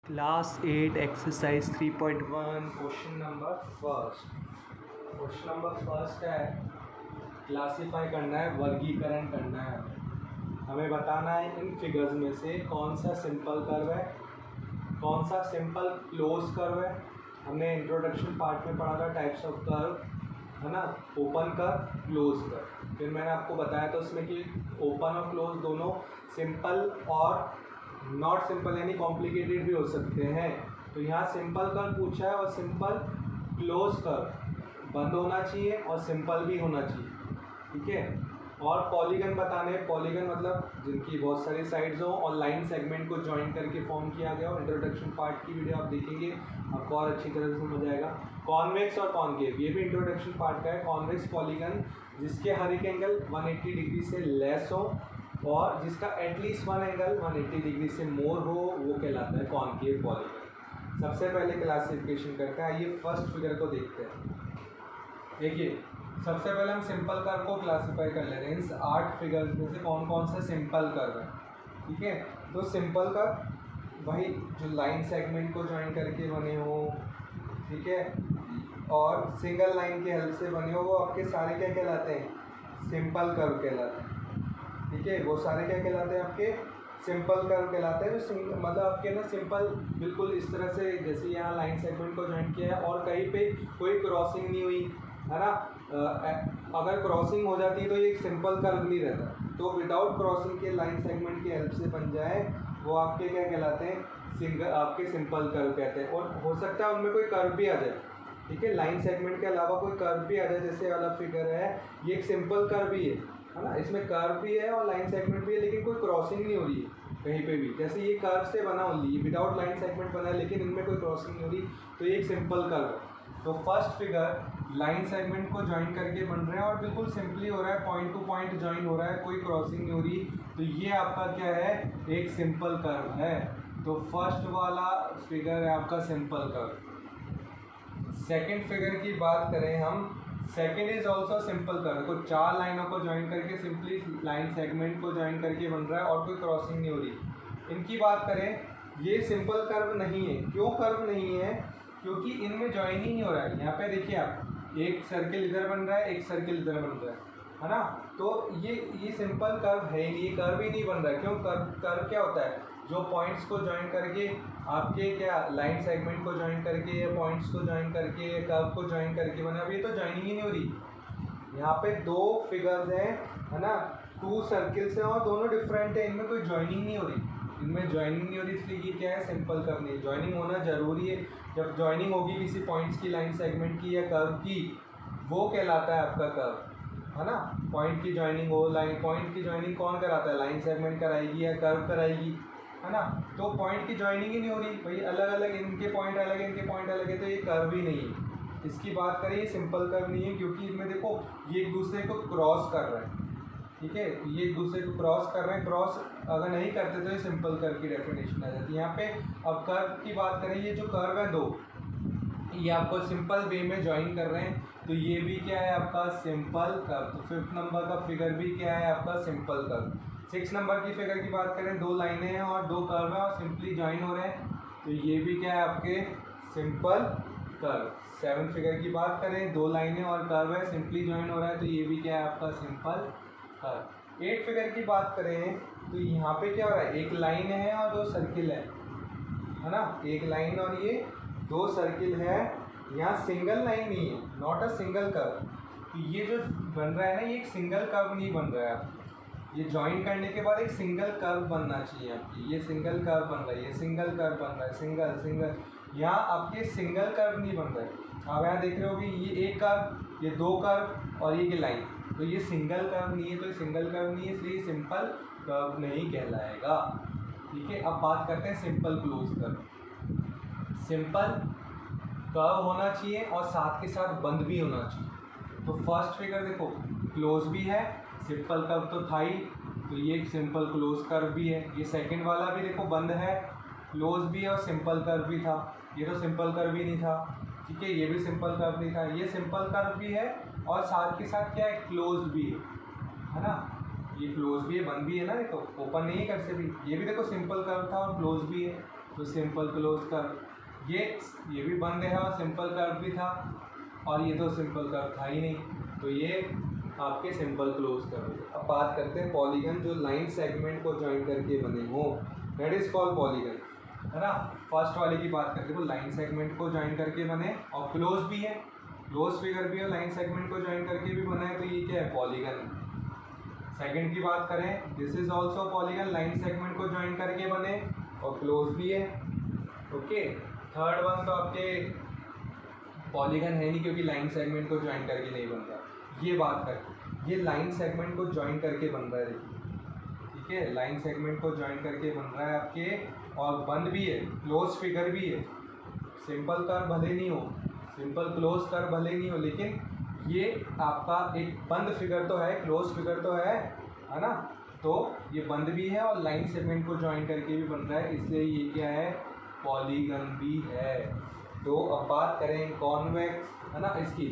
Class 8 exercise 3.1 question number first है classify करना है, वर्गीकरण करना है। हमें बताना है इन फिगर्स में से कौन सा सिंपल कर्व है, कौन सा सिंपल क्लोज कर्व है। हमने इंट्रोडक्शन पार्ट में पढ़ा था टाइप्स ऑफ कर्व, है ना, ओपन कर्व, क्लोज कर्व। फिर मैंने आपको बताया था उसमें कि ओपन और क्लोज दोनों सिंपल और नॉट सिंपल यानी कॉम्प्लिकेटेड भी हो सकते हैं। तो यहाँ सिंपल कर्व पूछा है और सिंपल क्लोज कर्व बंद होना चाहिए और सिंपल भी होना चाहिए, ठीक है। और पॉलीगन बताने, पॉलीगन मतलब जिनकी बहुत सारी साइड्स हो और लाइन सेगमेंट को ज्वाइन करके फॉर्म किया गया हो। इंट्रोडक्शन पार्ट की वीडियो आप देखेंगे, आपको और अच्छी तरह से समझ आएगा। कॉन्वेक्स और कॉन्केव, ये भी इंट्रोडक्शन पार्ट का है। कॉन्वेक्स पॉलीगन जिसके हर एक एंगल 180 डिग्री से लेस हो और जिसका एटलीस्ट वन एंगल 180 डिग्री से मोर हो, वो कहलाता है कॉन्केव पॉलीगन। सबसे पहले क्लासिफिकेशन करते हैं, आइए फर्स्ट फिगर को देखते हैं। देखिए, सबसे पहले हम सिंपल कर्व को क्लासीफाई कर लेते हैं। इस 8 फिगर्स में से कौन कौन से सिंपल कर्व है, ठीक है। तो सिंपल कर्व वही जो लाइन सेगमेंट को ज्वाइन करके बने हो, ठीक है, और सिंगल लाइन की हेल्प से बने हो, वो आपके सारे क्या कहलाते हैं, सिंपल कर्व कहलाते हैं, ठीक है। वो सारे क्या कहलाते हैं, आपके सिंपल कर्व कहलाते हैं। मतलब आपके ना सिंपल बिल्कुल इस तरह से, जैसे यहाँ लाइन सेगमेंट को ज्वाइन किया है और कहीं पे कोई क्रॉसिंग नहीं हुई, है ना। अगर क्रॉसिंग हो जाती तो ये एक सिंपल कर्व नहीं रहता। तो विदाउट क्रॉसिंग के लाइन सेगमेंट की हेल्प से बन जाए, वो आपके क्या कहलाते हैं, आपके सिंपल कर्व कहते हैं। और हो सकता है उनमें कोई कर्व भी आ जाए, ठीक है, लाइन सेगमेंट के अलावा कोई कर्व भी आ जाए। जैसे वाला फिगर है, ये एक सिंपल कर्व ही है ना, इसमें कर्व भी है और लाइन सेगमेंट भी है, लेकिन कोई क्रॉसिंग नहीं हो रही है कहीं पे भी। जैसे ये कर्व से बना ओनली, विदाउट लाइन सेगमेंट बना है, लेकिन इनमें कोई क्रॉसिंग नहीं हो रही, तो ये एक सिंपल कर्व है। तो फर्स्ट फिगर लाइन सेगमेंट को ज्वाइन करके बन रहे हैं और बिल्कुल सिंपली हो रहा है, पॉइंट टू पॉइंट ज्वाइन हो रहा है, कोई क्रॉसिंग नहीं हो रही। तो ये आपका क्या है, एक सिंपल कर्व है। तो फर्स्ट वाला फिगर है आपका सिंपल कर्व। सेकेंड फिगर की बात करें हम, second is also simple curve. देखो, 4 लाइनों को ज्वाइन करके सिंपली लाइन सेगमेंट को ज्वाइन करके बन रहा है और कोई क्रॉसिंग नहीं हो रही। इनकी बात करें, ये सिंपल कर्व नहीं है। क्यों कर्व नहीं है, क्योंकि इनमें ज्वाइन ही नहीं हो रहा है। यहाँ पे देखिए आप, एक सर्किल इधर बन रहा है, एक सर्किल इधर बन रहा है ना। तो ये सिंपल कर्व है ही नहीं, कर्व ही नहीं बन रहा है। क्यों, कर्व क्या होता है, जो पॉइंट्स को ज्वाइन करके आपके क्या लाइन सेगमेंट को ज्वाइन करके या पॉइंट्स को ज्वाइन करके या कर्व को ज्वाइन करके बना। अब ये तो ज्वाइनिंग ही नहीं हो रही। यहाँ पे 2 फिगर्स हैं, है ना, 2 सर्किल्स हैं और दोनों डिफरेंट है, इनमें कोई ज्वाइनिंग नहीं हो रही। इनमें ज्वाइनिंग नहीं हो रही, इसलिए ये क्या है, सिंपल कर्व नहीं है। ज्वाइनिंग होना जरूरी है। जब ज्वाइनिंग होगी किसी पॉइंट्स की, लाइन सेगमेंट की या कर्व की, वो कहलाता है आपका कर्व, है ना। पॉइंट की ज्वाइनिंग हो, लाइन पॉइंट की ज्वाइनिंग कौन कराता है, लाइन सेगमेंट कराएगी या कर्व कराएगी, है ना। तो पॉइंट की ज्वाइनिंग ही नहीं हो रही भाई, अलग अलग इनके पॉइंट अलग है, इनके पॉइंट अलग है, तो ये कर्व ही नहीं है। इसकी बात करें, ये सिंपल कर्व नहीं है, क्योंकि इसमें देखो ये एक दूसरे को क्रॉस कर रहे हैं, ठीक है, ये एक दूसरे को क्रॉस कर रहे हैं। क्रॉस अगर नहीं करते तो ये सिंपल कर्व की डेफिनेशन आ जाती है। यहाँ पे अब कर्व की बात करें, ये जो कर्व है 2, ये आपको सिंपल वे में ज्वाइन कर रहे हैं, तो ये भी क्या है आपका सिंपल कर्व। तो 5th नंबर का फिगर भी क्या है आपका सिंपल कर्व। 6 नंबर की फिगर की बात करें, 2 लाइनें हैं और 2 कर्व हैं और सिंपली ज्वाइन हो रहे हैं, तो ये भी क्या है आपके सिंपल कर्व। 7th फिगर की बात करें, 2 लाइनें और कर्व है, सिंपली ज्वाइन हो रहा है, तो ये भी क्या है आपका सिंपल कर्व। 8 फिगर की बात करें, तो यहाँ पे क्या हो रहा है, एक लाइन है और 2 सर्किल है ना, एक लाइन और ये 2 सर्किल है। यहाँ सिंगल लाइन नहीं है, नॉट अ सिंगल कर्व। तो ये जो बन रहा है ना, ये एक सिंगल कर्व नहीं बन रहा है आपको। ये ज्वाइन करने के बाद एक सिंगल कर्व बनना चाहिए आपकी। ये सिंगल कर्व बन रहा है, ये सिंगल कर्व बन रहा है, सिंगल सिंगल। यहाँ आपके सिंगल कर्व नहीं बन रहा है। आप यहाँ देख रहे हो कि ये एक कर्व, ये 2 कर्व और ये लाइन, तो ये सिंगल कर्व नहीं है, तो ये सिंगल कर्व नहीं है, इसलिए सिंपल कर्व नहीं कहलाएगा, ठीक है। अब बात करते हैं simple close curve. Simple curve होना चाहिए और साथ के साथ बंद भी होना चाहिए। तो फर्स्ट फिगर देखो, क्लोज भी है, सिंपल कर्व तो था ही, तो ये एक सिंपल क्लोज कर्व भी है। ये सेकंड वाला भी देखो बंद है, क्लोज भी है और सिंपल कर्व भी था। ये तो सिंपल कर्व ही नहीं था, ठीक है, ये भी सिंपल कर्व नहीं था। ये सिंपल कर्व भी है और साथ के साथ क्या है, क्लोज भी है ना। ये क्लोज भी है, बंद भी है ना, देखो ओपन नहीं है कैसे भी। ये भी देखो सिंपल कर्व था और क्लोज भी है, तो सिंपल क्लोज कर्व, ये भी बंद है और सिंपल कर्व भी था, और ये तो सिंपल कर्व था ही नहीं, तो ये आपके सिंपल क्लोज कर्व। अब बात करते हैं पॉलीगन जो लाइन सेगमेंट को ज्वाइन करके बने हो, दैट इज कॉल्ड पॉलीगन, है ना। फर्स्ट वाले की बात करते हैं, वो लाइन सेगमेंट को ज्वाइन करके बने और क्लोज भी है, क्लोज फिगर भी है, लाइन सेगमेंट को ज्वाइन करके भी बना है, तो ये क्या है, पॉलीगन। सेकंड की बात करें, this is also polygon, line segment को ज्वाइन करके बने और क्लोज भी है, ओके। थर्ड वन तो आपके पॉलीगन है नहीं क्योंकि लाइन सेगमेंट को ज्वाइन करके नहीं बन रहा। ये बात कर, ये लाइन सेगमेंट को ज्वाइन करके बन रहा है, देखिए, ठीक है, लाइन सेगमेंट को ज्वाइन करके बन रहा है आपके, और बंद भी है, क्लोज फिगर भी है। सिंपल कर्व भले नहीं हो, सिंपल क्लोज कर्व भले नहीं हो, लेकिन ये आपका एक बंद फिगर तो है, क्लोज फिगर तो है ना। तो ये बंद भी है और लाइन सेगमेंट को ज्वाइन करके भी बन रहा है, इसलिए ये क्या है, पॉलीगन भी है। तो अब बात करें कॉन्वेक्स, है ना, इसकी,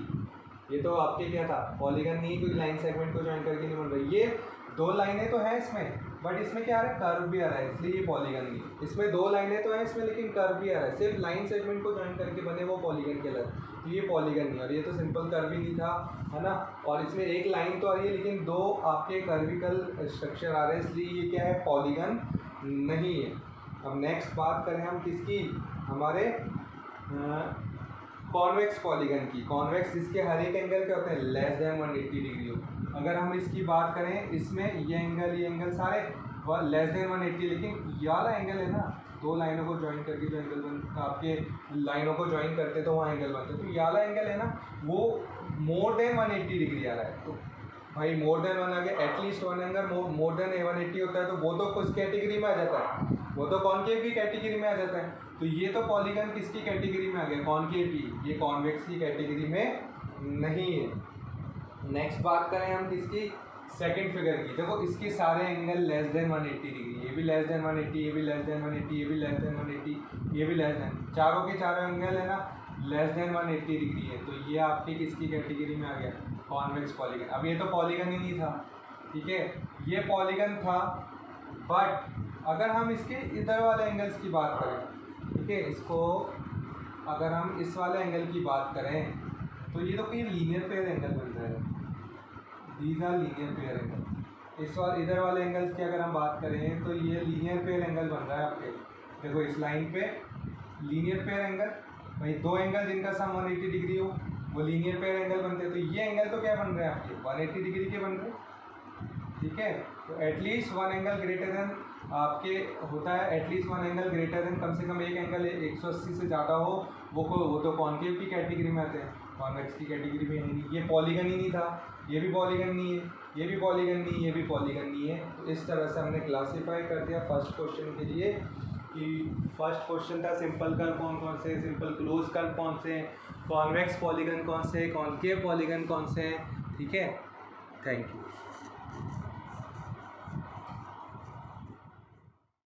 ये तो आपके क्या था, पॉलीगन नहीं, क्योंकि लाइन सेगमेंट को ज्वाइन करके नहीं बन रही। ये दो लाइनें तो हैं इसमें, बट इसमें क्या आ रहा है, कर्व भी आ रहा है, इसलिए ये पॉलीगन नहीं। इसमें दो लाइनें तो हैं इसमें, लेकिन कर्व भी आ रहा है, सिर्फ लाइन सेगमेंट को ज्वाइन करके बने वो पॉलीगन कहलाता है, तो ये पॉलीगन नहीं। और ये तो सिंपल कर्व ही नहीं था, है ना, और इसमें एक लाइन तो आ रही है लेकिन दो आपके कर्विकल स्ट्रक्चर आ रहे हैं, इसलिए ये क्या है, पॉलीगन नहीं है। अब नेक्स्ट बात करें हम किसकी, हमारे कॉन्वेक्स पॉलीगन की। कॉन्वेक्स जिसके हर एक एंगल क्या होते हैं, लेस देन 180 डिग्री हो। अगर हम इसकी बात करें, इसमें ये एंगल सारे लेस देन 180, लेकिन ये वाला एंगल है ना, दो लाइनों को ज्वाइन करके जो एंगल बन, आपके लाइनों को ज्वाइन करते तो वहाँ एंगल बनते, तो ये वाला एंगल है ना, वो मोर देन 180 डिग्री आ रहा है। तो भाई मोर देन वन आ गया, at least one angle more than 180 होता है, तो वो तो कुछ कैटेगरी में आ जाता है, वो तो कॉनकेव की कैटेगरी में आ जाता है। तो ये तो पॉलीगन किसकी कैटेगरी में आ गया, कॉनकेव की, ये कॉन्वेक्स की कैटेगरी में नहीं है। नेक्स्ट बात करें हम किसकी, सेकंड फिगर की। देखो इसके सारे एंगल लेस देन 180 डिग्री, ये भी लेस देन 180, ये भी लेस देन 180, ये भी लेस देन 180, ये भी लेस देन, चारों के चारों एंगल है ना लेस देन 180 डिग्री है, तो ये आपकी किसकी कैटेगरी में आ गया, कॉन्वेक्स पॉलीगन। अब ये तो पॉलीगन ही नहीं था, ठीक है, ये पॉलीगन था, बट अगर हम इसके इधर वाले एंगल्स की बात करें, ठीक है, इसको अगर हम इस वाले एंगल की बात करें, तो ये तो कोई लीनियर पेयर एंगल बन रहा है, these are linear pair angle. इस बार इधर वाले एंगल्स की अगर हम बात करें, तो ये लीनियर पेयर एंगल बन रहा है आपके, देखो इस लाइन पे लीनियर पेयर एंगल, भाई दो एंगल जिनका सम 180 डिग्री हो वो लीनियर पेयर एंगल बनते हैं, तो ये एंगल तो क्या बन रहे हैं आपके, 180 डिग्री के बन रहे हैं, ठीक है। तो at least one angle greater than आपके होता है, at least one angle greater than, कम से कम एक एंगल 180 से ज़्यादा हो, वो तो कॉनकेव की कैटेगरी में आते हैं, कॉन्वेक्स की कैटेगरी में नहीं। ये पॉलीगन ही नहीं था, ये भी पॉलीगन नहीं है, ये भी पॉलीगन नहीं, ये भी पॉलीगन नहीं है। तो इस तरह से हमने क्लासीफाई कर दिया फर्स्ट क्वेश्चन के लिए कि फर्स्ट क्वेश्चन था सिंपल कर्व कौन कौन से, सिंपल क्लोज कर्व कौन से, कॉन्वेक्स पॉलीगन कौन से, कॉनकेव पॉलीगन कौन से हैं, ठीक है। Thank you.